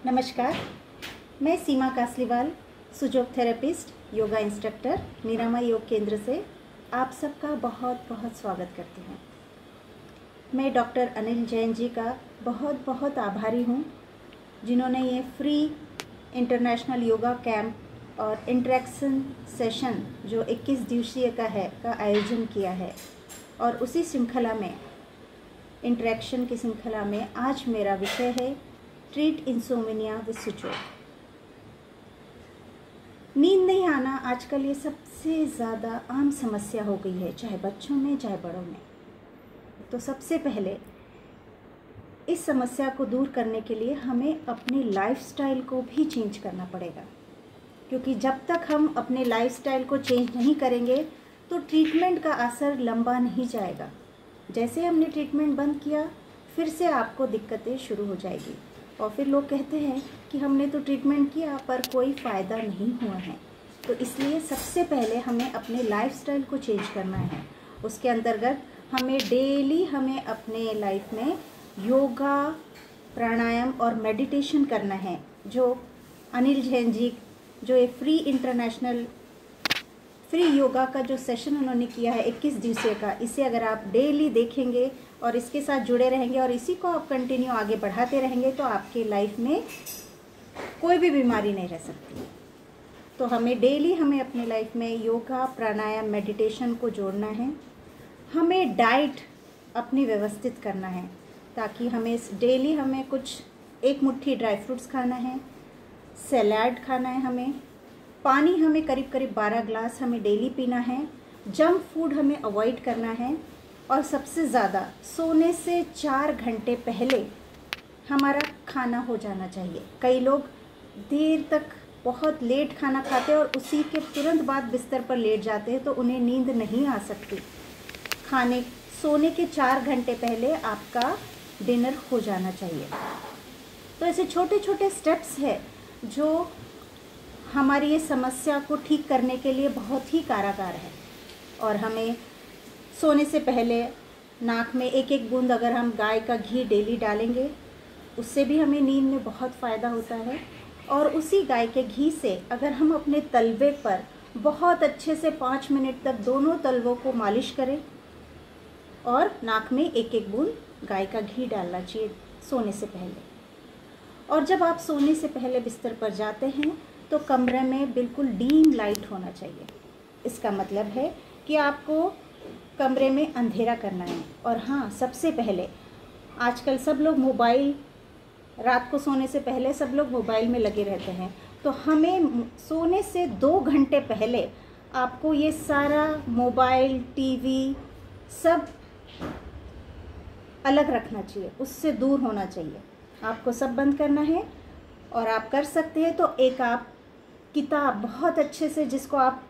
नमस्कार, मैं सीमा Kasliwal, सुजोग therapist, yoga instructor, निरामय योग केंद्र से आप सबका बहुत बहुत स्वागत करती हूँ। मैं डॉक्टर अनिल जैन जी का बहुत बहुत आभारी हूँ, जिन्होंने ये फ्री इंटरनेशनल योगा कैंप और इंटरेक्शन सेशन जो 21 दिवसीय का आयोजन किया है। और उसी श्रृंखला में, इंटरेक्शन की श्रृंखला में आज मेरा विषय है ट्रीट इंसोम्निया विद सुजोग। नींद नहीं आना आजकल ये सबसे ज़्यादा आम समस्या हो गई है, चाहे बच्चों में चाहे बड़ों में। तो सबसे पहले इस समस्या को दूर करने के लिए हमें अपनी लाइफस्टाइल को भी चेंज करना पड़ेगा, क्योंकि जब तक हम अपने लाइफस्टाइल को चेंज नहीं करेंगे तो ट्रीटमेंट का असर लंबा नहीं जाएगा। जैसे हमने ट्रीटमेंट बंद किया, फिर से आपको दिक्कतें शुरू हो जाएगी और फिर लोग कहते हैं कि हमने तो ट्रीटमेंट किया पर कोई फ़ायदा नहीं हुआ है। तो इसलिए सबसे पहले हमें अपने लाइफस्टाइल को चेंज करना है। उसके अंतर्गत हमें डेली अपने लाइफ में योगा, प्राणायाम और मेडिटेशन करना है। जो अनिल जैन जी जो ये फ्री योगा का जो सेशन उन्होंने किया है 21 दिवसीय का, इसे अगर आप डेली देखेंगे और इसके साथ जुड़े रहेंगे और इसी को आप कंटिन्यू आगे बढ़ाते रहेंगे तो आपके लाइफ में कोई भी बीमारी नहीं रह सकती। तो हमें डेली अपने लाइफ में योगा, प्राणायाम, मेडिटेशन को जोड़ना है। हमें डाइट अपनी व्यवस्थित करना है, ताकि डेली कुछ एक मुट्ठी ड्राई फ्रूट्स खाना है, सलाद खाना है, पानी करीब 12 ग्लास डेली पीना है, जंक फूड अवॉइड करना है और सबसे ज़्यादा सोने से 4 घंटे पहले हमारा खाना हो जाना चाहिए। कई लोग देर तक बहुत लेट खाना खाते हैं और उसी के तुरंत बाद बिस्तर पर लेट जाते हैं, तो उन्हें नींद नहीं आ सकती। सोने के 4 घंटे पहले आपका डिनर हो जाना चाहिए। तो ऐसे छोटे छोटे स्टेप्स हैं जो हमारी ये समस्या को ठीक करने के लिए बहुत ही कारगर है। और हमें सोने से पहले नाक में एक बूंद अगर हम गाय का घी डेली डालेंगे, उससे भी हमें नींद में बहुत फ़ायदा होता है। और उसी गाय के घी से अगर हम अपने तलवे पर बहुत अच्छे से 5 मिनट तक दोनों तलवों को मालिश करें और नाक में एक बूंद गाय का घी डालना चाहिए सोने से पहले। और जब आप सोने से पहले बिस्तर पर जाते हैं तो कमरे में बिल्कुल डीम लाइट होना चाहिए। इसका मतलब है कि आपको कमरे में अंधेरा करना है। और हाँ, सबसे पहले आजकल सब लोग रात को सोने से पहले सब लोग मोबाइल में लगे रहते हैं, तो हमें सोने से 2 घंटे पहले आपको ये सारा मोबाइल, टीवी सब अलग रखना चाहिए, उससे दूर होना चाहिए। आपको सब बंद करना है। और आप कर सकते हैं तो एक आप किताब बहुत अच्छे से, जिसको आप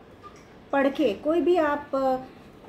पढ़ के, कोई भी आप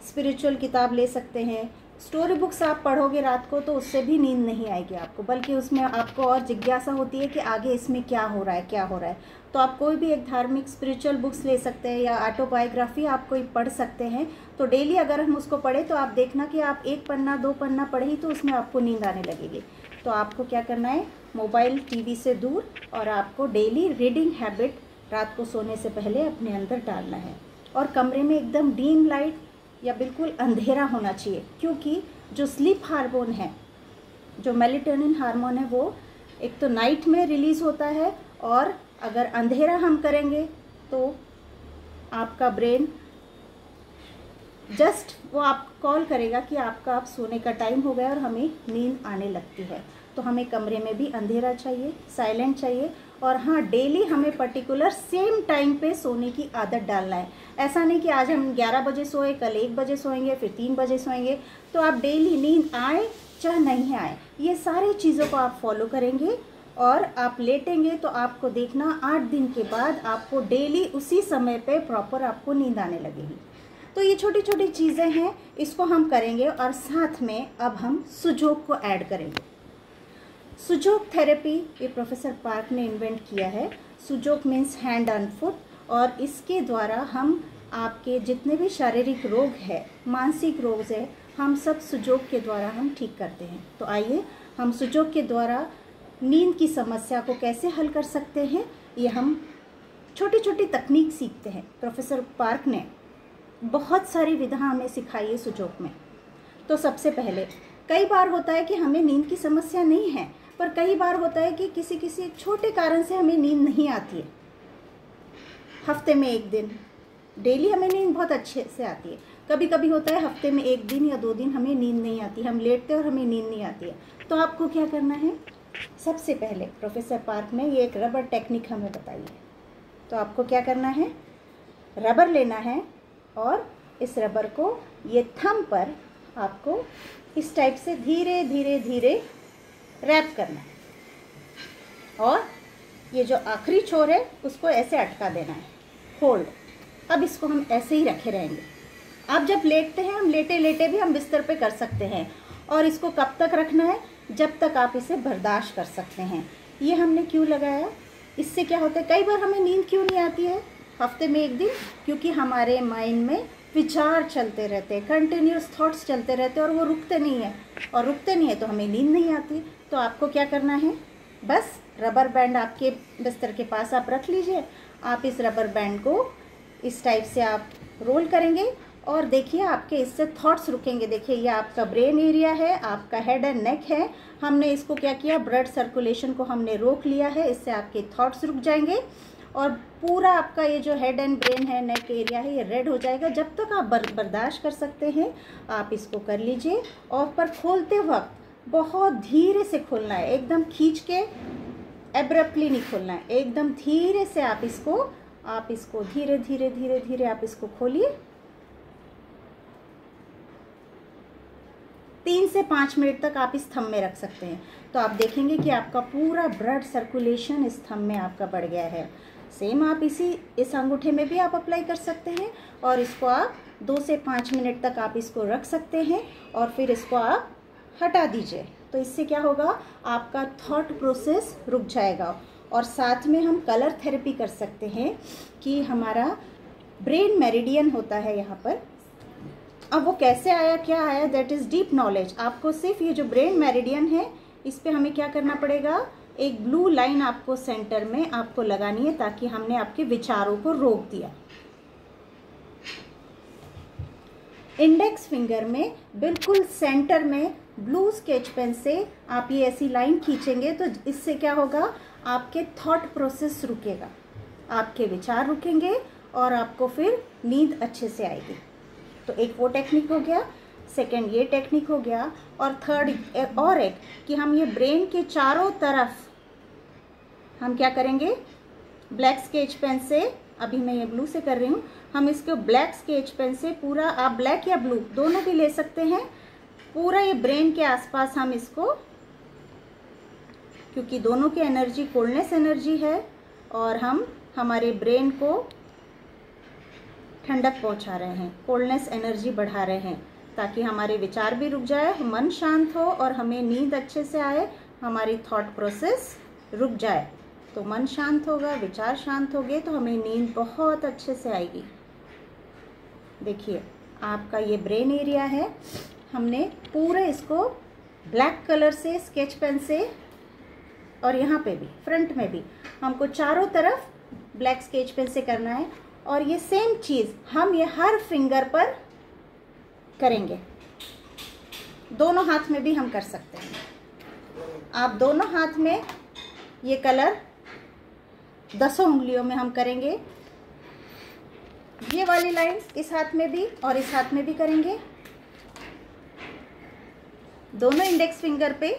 स्पिरिचुअल किताब ले सकते हैं। स्टोरी बुक्स आप पढ़ोगे रात को तो उससे भी नींद नहीं आएगी आपको, बल्कि उसमें आपको और जिज्ञासा होती है कि आगे इसमें क्या हो रहा है। तो आप कोई भी एक धार्मिक स्पिरिचुअल बुक्स ले सकते हैं या ऑटोबायोग्राफी आप कोई पढ़ सकते हैं। तो डेली अगर हम उसको पढ़ें तो आप देखना कि आप 1 पन्ना 2 पन्ना पढ़ी तो उसमें आपको नींद आने लगेगी। तो आपको क्या करना है, मोबाइल, टीवी से दूर, और आपको डेली रीडिंग हैबिट रात को सोने से पहले अपने अंदर डालना है। और कमरे में एकदम डीम लाइट या बिल्कुल अंधेरा होना चाहिए, क्योंकि जो स्लीप हार्मोन है, जो मेलेटोनिन हार्मोन है, वो एक तो नाइट में रिलीज़ होता है। और अगर अंधेरा हम करेंगे तो आपका ब्रेन जस्ट वो आप कॉल करेगा कि आपका अब सोने का टाइम हो गया और हमें नींद आने लगती है। तो हमें कमरे में भी अंधेरा चाहिए, साइलेंट चाहिए। और हाँ, डेली हमें पर्टिकुलर सेम टाइम पे सोने की आदत डालना है। ऐसा नहीं कि आज हम 11 बजे सोए, कल 1 बजे सोएंगे, फिर 3 बजे सोएंगे। तो आप डेली नींद आए चाहे नहीं आए, ये सारी चीज़ों को आप फॉलो करेंगे और आप लेटेंगे तो आपको देखना 8 दिन के बाद आपको डेली उसी समय पे प्रॉपर आपको नींद आने लगेगी। तो ये छोटी छोटी चीज़ें हैं, इसको हम करेंगे। और साथ में अब हम सुजोग को ऐड करेंगे। सुजोग थेरेपी ये प्रोफेसर पार्क ने इन्वेंट किया है। सुजोग मीन्स हैंड एंड फुट, और इसके द्वारा हम आपके जितने भी शारीरिक रोग है, मानसिक रोग है, हम सब सुजोग के द्वारा हम ठीक करते हैं। तो आइए हम सुजोग के द्वारा नींद की समस्या को कैसे हल कर सकते हैं, ये हम छोटी छोटी तकनीक सीखते हैं। प्रोफेसर पार्क ने बहुत सारी विधा हमें सिखाई है सुजोग में। तो सबसे पहले, कई बार होता है कि हमें नींद की समस्या नहीं है, पर कई बार होता है कि किसी किसी छोटे कारण से हमें नींद नहीं आती है। हफ्ते में एक दिन, डेली हमें नींद बहुत अच्छे से आती है। कभी कभी होता है हफ्ते में एक दिन या 2 दिन हमें नींद नहीं आती, हम लेटते हैं और हमें नींद नहीं आती है। तो आपको क्या करना है, सबसे पहले प्रोफेसर पार्क ने ये एक रबर टेक्निक हमें बताई है। तो आपको क्या करना है, रबर लेना है और इस रबर को ये थंब पर आपको इस टाइप से धीरे धीरे धीरे रैप करना है और ये जो आखिरी छोर है उसको ऐसे अटका देना है, होल्ड। अब इसको हम ऐसे ही रखे रहेंगे। आप जब लेटते हैं, हम लेटे लेटे भी हम बिस्तर पे कर सकते हैं। और इसको कब तक रखना है, जब तक आप इसे बर्दाश्त कर सकते हैं। ये हमने क्यों लगाया, इससे क्या होता है, कई बार हमें नींद क्यों नहीं आती है हफ्ते में एक दिन, क्योंकि हमारे माइंड में विचार चलते रहते हैं, कंटिन्यूस थॉट्स चलते रहते हैं और वो रुकते नहीं है, और रुकते नहीं है तो हमें नींद नहीं आती। तो आपको क्या करना है, बस रबर बैंड आपके बिस्तर के पास आप रख लीजिए। आप इस रबर बैंड को इस टाइप से आप रोल करेंगे और देखिए आपके इससे थॉट्स रुकेंगे। देखिए ये आपका ब्रेन एरिया है, आपका हेड एंड नेक है। हमने इसको क्या किया, ब्लड सर्कुलेशन को हमने रोक लिया है, इससे आपके थॉट्स रुक जाएंगे और पूरा आपका ये जो हेड एंड ब्रेन है, नेक एरिया है, ये रेड हो जाएगा। जब तक आप बर्दाश्त कर सकते हैं आप इसको कर लीजिए। और पर खोलते वक्त बहुत धीरे से खोलना है, एकदम खींच के एब्रप्टली नहीं खोलना है, एकदम धीरे से आप इसको धीरे धीरे धीरे धीरे आप इसको खोलिए। 3 से 5 मिनट तक आप इस थंब में रख सकते हैं। तो आप देखेंगे कि आपका पूरा ब्लड सर्कुलेशन इस थंब में आपका बढ़ गया है। सेम आप इस अंगूठे में भी आप अप्लाई कर सकते हैं और इसको आप 2 से 5 मिनट तक आप इसको रख सकते हैं और फिर इसको आप हटा दीजिए। तो इससे क्या होगा, आपका थॉट प्रोसेस रुक जाएगा। और साथ में हम कलर थेरेपी कर सकते हैं कि हमारा ब्रेन मेरिडियन होता है यहाँ पर। अब वो कैसे आया, क्या आया, दैट इज़ डीप नॉलेज। आपको सिर्फ ये जो ब्रेन मेरिडियन है इस पे हमें क्या करना पड़ेगा, एक ब्लू लाइन आपको सेंटर में आपको लगानी है, ताकि हमने आपके विचारों को रोक दिया। इंडेक्स फिंगर में बिल्कुल सेंटर में ब्लू स्केच पेन से आप ये ऐसी लाइन खींचेंगे तो इससे क्या होगा, आपके थॉट प्रोसेस रुकेगा, आपके विचार रुकेंगे और आपको फिर नींद अच्छे से आएगी। तो एक वो टेक्निक हो गया, सेकंड ये टेक्निक हो गया, और थर्ड और एक कि हम ये ब्रेन के चारों तरफ हम क्या करेंगे, ब्लैक स्केच पेन से, अभी मैं ये ब्लू से कर रही हूँ, हम इसको ब्लैक स्केच पेन से पूरा, आप ब्लैक या ब्लू दोनों भी ले सकते हैं, पूरा ये ब्रेन के आसपास हम इसको, क्योंकि दोनों की एनर्जी कोल्डनेस एनर्जी है और हम हमारे ब्रेन को ठंडक पहुंचा रहे हैं, कोल्डनेस एनर्जी बढ़ा रहे हैं, ताकि हमारे विचार भी रुक जाए, मन शांत हो और हमें नींद अच्छे से आए, हमारी थॉट प्रोसेस रुक जाए। तो मन शांत होगा, विचार शांत हो गए तो हमें नींद बहुत अच्छे से आएगी। देखिए आपका ये ब्रेन एरिया है, हमने पूरे इसको ब्लैक कलर से स्केच पेन से, और यहाँ पे भी फ्रंट में भी हमको चारों तरफ ब्लैक स्केच पेन से करना है। और ये सेम चीज़ हम ये हर फिंगर पर करेंगे, दोनों हाथ में भी हम कर सकते हैं। आप दोनों हाथ में ये कलर 10 उंगलियों में हम करेंगे, ये वाली लाइन इस हाथ में भी और इस हाथ में भी करेंगे, दोनों इंडेक्स फिंगर पे।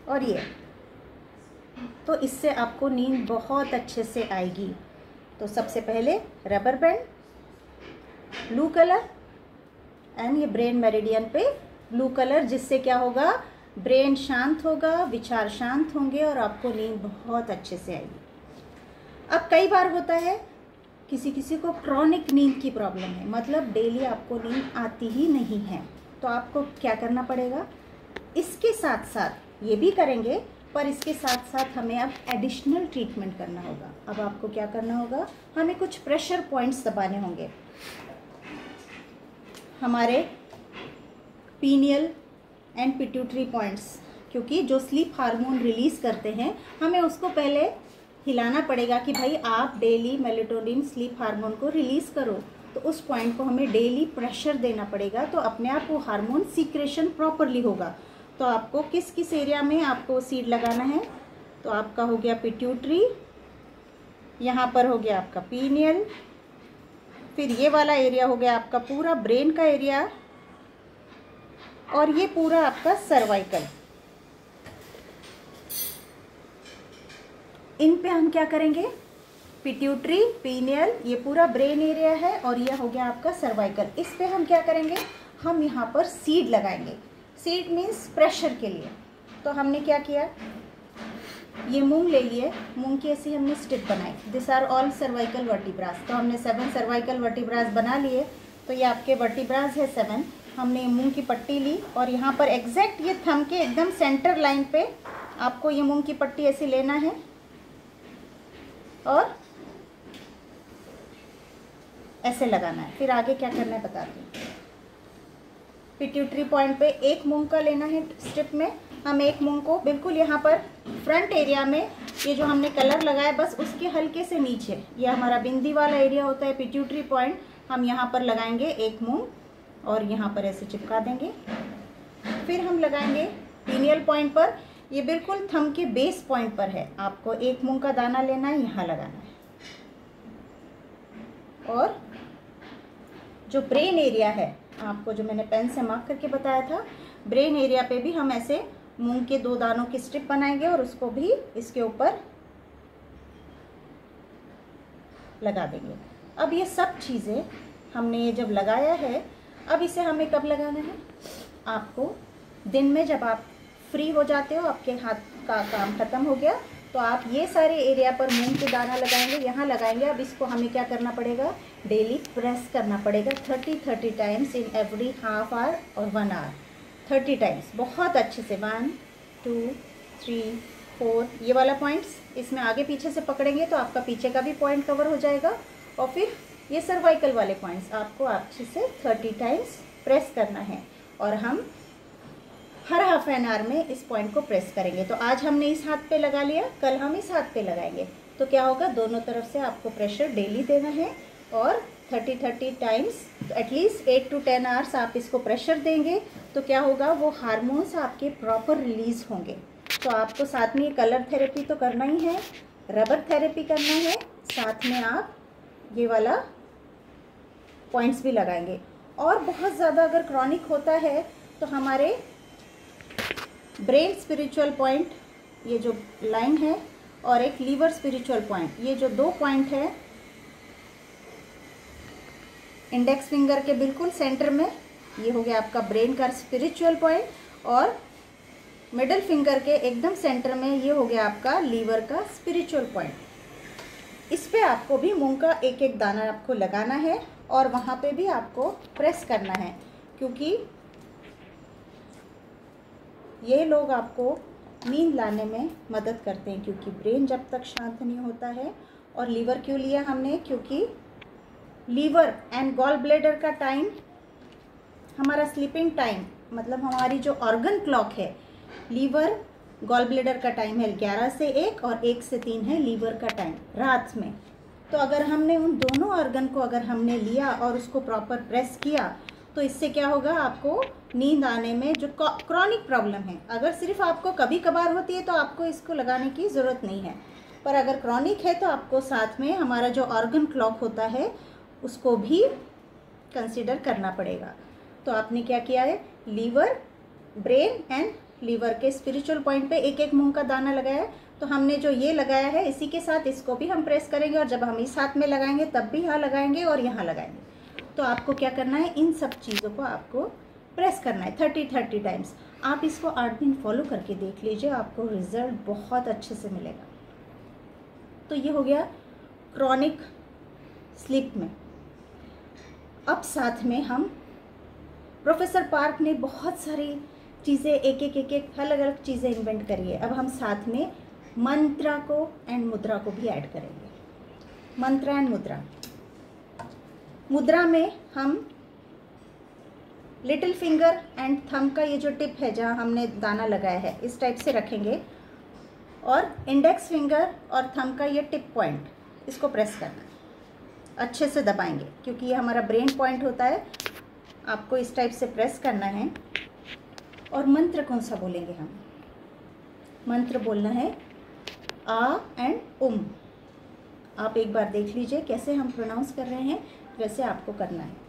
और ये, तो इससे आपको नींद बहुत अच्छे से आएगी। तो सबसे पहले rubber band, blue colour and ये ब्रेन मेरिडियन पे ब्लू कलर, जिससे क्या होगा, ब्रेन शांत होगा, विचार शांत होंगे और आपको नींद बहुत अच्छे से आएगी। अब कई बार होता है किसी किसी को क्रॉनिक नींद की प्रॉब्लम है, मतलब डेली आपको नींद आती ही नहीं है। तो आपको क्या करना पड़ेगा, इसके साथ साथ ये भी करेंगे, पर इसके साथ साथ हमें अब एडिशनल ट्रीटमेंट करना होगा। अब आपको क्या करना होगा, हमें कुछ प्रेशर पॉइंट्स दबाने होंगे। हमारे पीनियल एंड पिट्यूटरी पॉइंट्स, क्योंकि जो स्लीप हार्मोन रिलीज़ करते हैं हमें उसको पहले हिलाना पड़ेगा कि भाई आप डेली मेलेटोनिन स्लीप हार्मोन को रिलीज़ करो। तो उस पॉइंट को हमें डेली प्रेशर देना पड़ेगा, तो अपने आप वो हार्मोन सीक्रेशन प्रॉपरली होगा। तो आपको किस किस एरिया में आपको सीड लगाना है, तो आपका हो गया पिट्यूटरी, यहाँ पर हो गया आपका पीनियल, फिर ये वाला एरिया हो गया आपका पूरा ब्रेन का एरिया, और ये पूरा आपका सर्वाइकल। इन पे हम क्या करेंगे, पिट्यूटरी, पीनियल, ये पूरा ब्रेन एरिया है, और ये हो गया आपका सर्वाइकल। इस पे हम क्या करेंगे, हम यहाँ पर सीड लगाएंगे। सीड मीन्स प्रेशर के लिए। तो हमने क्या किया, ये मूंग ले लिए, मूंग की ऐसी हमने स्टिप बनाई। This are all cervical vertebras. तो हमने 7 सर्वाइकल वर्टिब्रास बना लिए। तो ये आपके वर्टिब्रास है 7। हमने मूंग की पट्टी ली, और यहाँ पर एग्जैक्ट ये थंब के एकदम सेंटर लाइन पे आपको ये मूंग की पट्टी ऐसे लेना है, और ऐसे लगाना है। फिर आगे क्या करना है बताती हूँ। पिट्यूटरी पॉइंट पे एक मूंग का लेना है स्ट्रिप में। हम एक मूंग को बिल्कुल यहाँ पर फ्रंट एरिया में, ये जो हमने कलर लगाया बस उसके हल्के से नीचे, ये हमारा बिंदी वाला एरिया होता है पिट्यूटरी पॉइंट, हम यहाँ पर लगाएंगे एक मूंग, और यहाँ पर ऐसे चिपका देंगे। फिर हम लगाएंगे पीनियल पॉइंट पर, ये बिल्कुल थंब के बेस पॉइंट पर है। आपको एक मूंग का दाना लेना है, यहाँ लगाना है। और जो ब्रेन एरिया है, आपको जो मैंने पेन से मार्क करके बताया था, ब्रेन एरिया पे भी हम ऐसे मूंग के 2 दानों की स्ट्रिप बनाएंगे, और उसको भी इसके ऊपर लगा देंगे। अब ये सब चीज़ें हमने ये जब लगाया है, अब इसे हमें कब लगाना है, आपको दिन में जब आप फ्री हो जाते हो, आपके हाथ का काम ख़त्म हो गया, तो आप ये सारे एरिया पर मूंग के दाना लगाएंगे, यहाँ लगाएंगे। अब इसको हमें क्या करना पड़ेगा, डेली प्रेस करना पड़ेगा 30 times in every half hour और 1 आवर। 30 टाइम्स बहुत अच्छे से, 1 2 3 4, ये वाला पॉइंट्स इसमें आगे पीछे से पकड़ेंगे तो आपका पीछे का भी पॉइंट कवर हो जाएगा। और फिर ये सर्वाइकल वाले पॉइंट्स आपको अच्छे से 30 टाइम्स प्रेस करना है, और हम हर हाफ एन आवर में इस पॉइंट को प्रेस करेंगे। तो आज हमने इस हाथ पे लगा लिया, कल हम इस हाथ पे लगाएंगे। तो क्या होगा, दोनों तरफ से आपको प्रेशर डेली देना है, और 30 टाइम्स, तो एटलीस्ट 8 to 10 आवर्स आप इसको प्रेशर देंगे। तो क्या होगा, वो हार्मोन्स आपके प्रॉपर रिलीज होंगे। तो आपको साथ में कलर थेरेपी तो करना ही है, रबर थेरेपी करना है, साथ में आप ये वाला पॉइंट्स भी लगाएंगे। और बहुत ज़्यादा अगर क्रॉनिक होता है तो हमारे ब्रेन स्पिरिचुअल पॉइंट, ये जो लाइन है, और एक लीवर स्पिरिचुअल पॉइंट, ये जो 2 पॉइंट है इंडेक्स फिंगर के बिल्कुल सेंटर में, ये हो गया आपका ब्रेन का स्पिरिचुअल पॉइंट, और मिडिल फिंगर के एकदम सेंटर में ये हो गया आपका लीवर का स्पिरिचुअल पॉइंट। इस पे आपको भी मूंग का एक एक दाना आपको लगाना है, और वहाँ पे भी आपको प्रेस करना है, क्योंकि ये लोग आपको नींद लाने में मदद करते हैं। क्योंकि ब्रेन जब तक शांत नहीं होता है, और लीवर क्यों लिया हमने, क्योंकि लीवर एंड गॉल ब्लैडर का टाइम, हमारा स्लीपिंग टाइम, मतलब हमारी जो ऑर्गन क्लॉक है, लीवर गॉल ब्लैडर का टाइम है 11 से 1 और 1 से 3 है लीवर का टाइम रात में। तो अगर हमने उन दोनों ऑर्गन को अगर हमने लिया और उसको प्रॉपर प्रेस किया, तो इससे क्या होगा, आपको नींद आने में जो क्रॉनिक प्रॉब्लम है, अगर सिर्फ आपको कभी कभार होती है तो आपको इसको लगाने की ज़रूरत नहीं है, पर अगर क्रॉनिक है तो आपको साथ में हमारा जो ऑर्गन क्लॉक होता है उसको भी कंसीडर करना पड़ेगा। तो आपने क्या किया है, लीवर, ब्रेन एंड लीवर के स्पिरिचुअल पॉइंट पे एक एक मूंग का दाना लगाया है। तो हमने जो ये लगाया है, इसी के साथ इसको भी हम प्रेस करेंगे, और जब हम इस हाथ में लगाएंगे तब भी यहाँ लगाएंगे और यहाँ लगाएंगे। तो आपको क्या करना है, इन सब चीज़ों को आपको प्रेस करना है 30 टाइम्स। आप इसको 8 दिन फॉलो करके देख लीजिए, आपको रिजल्ट बहुत अच्छे से मिलेगा। तो ये हो गया क्रॉनिक स्लीप में। अब साथ में हम, प्रोफेसर पार्क ने बहुत सारी चीज़ें एक अलग अलग चीज़ें इन्वेंट करिए। अब हम साथ में मंत्रा को एंड मुद्रा को भी ऐड करेंगे। मंत्रा एंड मुद्रा। मुद्रा में हम लिटिल फिंगर एंड थंब का ये जो टिप है जहाँ हमने दाना लगाया है इस टाइप से रखेंगे, और इंडेक्स फिंगर और थंब का ये टिप पॉइंट, इसको प्रेस करना है, अच्छे से दबाएंगे क्योंकि ये हमारा ब्रेन पॉइंट होता है। आपको इस टाइप से प्रेस करना है। और मंत्र कौन सा बोलेंगे हम? मंत्र बोलना है आ एंड उम। आप एक बार देख लीजिए कैसे हम प्रोनाउंस कर रहे हैं, वैसे आपको करना है।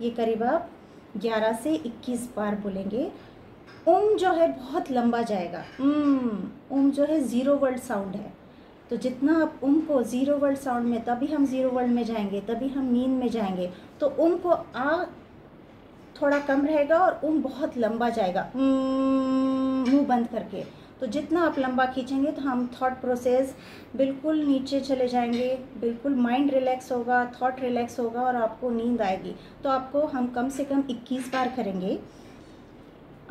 ये करीब आप 11 से 21 बार बोलेंगे। जो है बहुत लंबा जाएगा। जो है ज़ीरो वर्ड साउंड है, तो जितना आप को ज़ीरो वर्ड साउंड में, तभी हम ज़ीरो वर्ड में जाएंगे, तभी हम नींद में जाएंगे। तो को आ थोड़ा कम रहेगा और बहुत लंबा जाएगा मुंह बंद करके। तो जितना आप लंबा खींचेंगे तो हम थॉट प्रोसेस बिल्कुल नीचे चले जाएंगे, बिल्कुल माइंड रिलैक्स होगा, थॉट रिलैक्स होगा और आपको नींद आएगी। तो आपको हम कम से कम 21 बार करेंगे।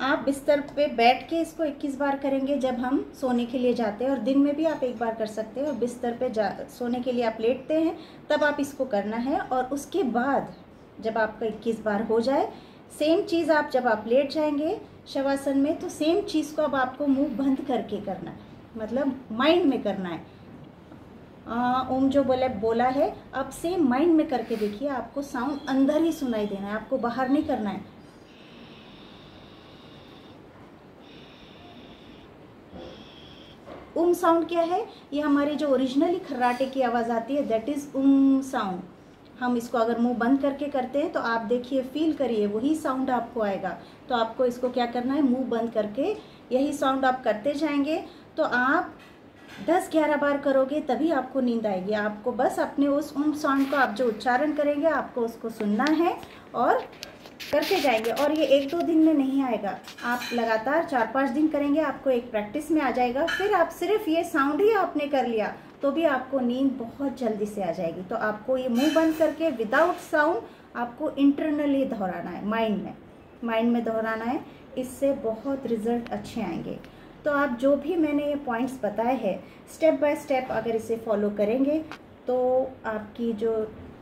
आप बिस्तर पे बैठ के इसको 21 बार करेंगे जब हम सोने के लिए जाते हैं, और दिन में भी आप एक बार कर सकते हैं। और बिस्तर पे सोने के लिए आप लेटते हैं तब आप इसको करना है। और उसके बाद जब आपका 21 बार हो जाए, सेम चीज़ आप जब आप लेट जाएंगे शवासन में, तो सेम चीज़ को अब आपको मुंह बंद करके करना है, मतलब माइंड में करना है। ओम जो बोला है, अब सेम माइंड में करके देखिए, आपको साउंड अंदर ही सुनाई देना है, आपको बाहर नहीं करना है। साउंड क्या है? ये हमारी जो ओरिजिनली खर्राटे की आवाज़ आती है, दैट इज़ साउंड। हम इसको अगर मुंह बंद करके करते हैं तो आप देखिए, फील करिए, वही साउंड आपको आएगा। तो आपको इसको क्या करना है, मुंह बंद करके यही साउंड आप करते जाएंगे। तो आप 10-11 बार करोगे तभी आपको नींद आएगी। आपको बस अपने उस साउंड का आप जो उच्चारण करेंगे, आपको उसको सुनना है और करते जाएंगे। और ये 1-2 दिन में नहीं आएगा, आप लगातार 4-5 दिन करेंगे, आपको एक प्रैक्टिस में आ जाएगा। फिर आप सिर्फ ये साउंड ही आपने कर लिया तो भी आपको नींद बहुत जल्दी से आ जाएगी। तो आपको ये मुंह बंद करके विदाउट साउंड आपको इंटरनली दोहराना है, माइंड में दोहराना है। इससे बहुत रिजल्ट अच्छे आएंगे। तो आप जो भी मैंने ये पॉइंट्स बताए हैं, स्टेप बाय स्टेप अगर इसे फॉलो करेंगे तो आपकी जो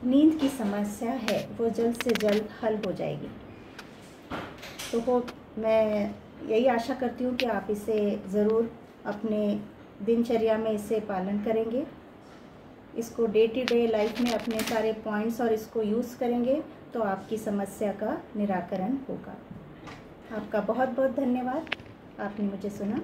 नींद की समस्या है वो जल्द से जल्द हल हो जाएगी। तो मैं यही आशा करती हूँ कि आप इसे ज़रूर अपने दिनचर्या में इसे पालन करेंगे, इसको डे टू डे लाइफ में अपने सारे पॉइंट्स और इसको यूज़ करेंगे तो आपकी समस्या का निराकरण होगा। आपका बहुत बहुत धन्यवाद, आपने मुझे सुना।